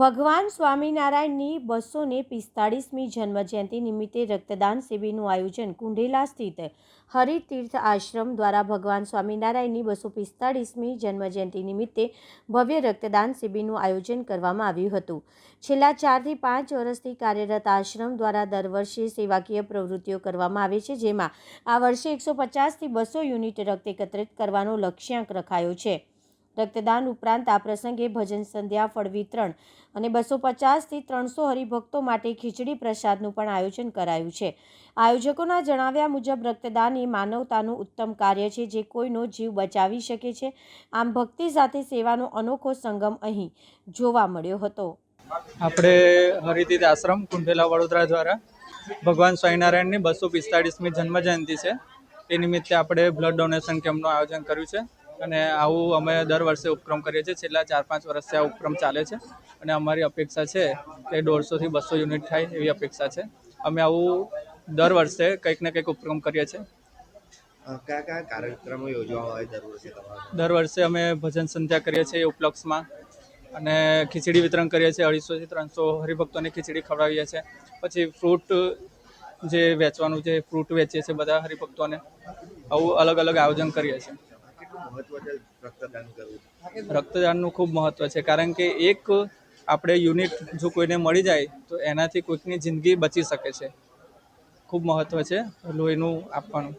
ભગવાન સ્વામિનારાયણની 245મી જન્મજયંતિ નિમિત્તે રક્તદાન શિબિરનું આયોજન કુંઢેલા સ્થિત હરિતીર્થ આશ્રમ દ્વારા ભગવાન સ્વામિનારાયણની 245મી જન્મજયંતિ નિમિત્તે ભવ્ય રક્તદાન શિબિરનું આયોજન કરવામાં આવ્યું હતું। છેલ્લા 4 થી 5 વર્ષથી કાર્યરત આશ્રમ દ્વારા દર વર્ષે સેવાકીય પ્રવૃત્તિઓ કરવામાં આવે છે, જેમાં આ વર્ષે 150 થી 200 યુનિટ રક્ત એકત્રિત કરવાનો લક્ષ્યાંક રખાયો છે। રક્તદાન ઉપરાંત આ પ્રસંગે ભજન સંધ્યા, ફળ વિતરણ અને 250 થી 300 હરિભક્તો માટે ખીચડી પ્રસાદનું પણ આયોજન કરાયું છે। આયોજકોના જણાવ્યા મુજબ રક્તદાન એ માનવતાનું ઉત્તમ કાર્ય છે, જે કોઈનો જીવ બચાવી શકે છે। આમ ભક્તિ સાથે સેવાનો અનોખો સંગમ અહીં જોવા મળ્યો હતો। આપણે હરિતીર્થ આશ્રમ કુંઢેલા વડોદરા દ્વારા ભગવાન સ્વામિનારાયણની 245મી જન્મજયંતિ છે, એ નિમિત્તે આપણે બ્લડ ડોનેશન કેમ્પનું આયોજન કર્યું છે અને આવું અમે દર વર્ષે ઉપક્રમ કરીએ છીએ। છેલ્લા 4-5 વર્ષથી આ ઉપક્રમ ચાલે છે અને અમારી અપેક્ષા છે કે 150 થી 200 યુનિટ થાય એવી અપેક્ષા છે। અમે આવું દર વર્ષે કંઈક ને કંઈક ઉપક્રમ કરીએ છીએ। કયા કયા કાર્યક્રમો યોજવામાં આવે દર વર્ષે? દર વર્ષે અમે ભજન સંધ્યા કરીએ છીએ એ ઉપલક્ષમાં, અને ખીચડી વિતરણ કરીએ છીએ। 250 થી 300 હરિભક્તોને ખીચડી ખવડાવીએ છીએ। પછી ફ્રૂટ જે વેચવાનું છે, ફ્રૂટ વેચીએ છીએ બધા હરિભક્તોને। આવું અલગ અલગ આયોજન કરીએ છીએ। રક્તદાન કરવું, રક્તદાનનું ખૂબ મહત્ત્વ છે, કારણ કે એક આપણે યુનિટ જો કોઈને મળી જાય તો એનાથી કોઈકની જિંદગી બચી શકે છે। ખૂબ મહત્ત્વ છે લોહીનું આપવાનું।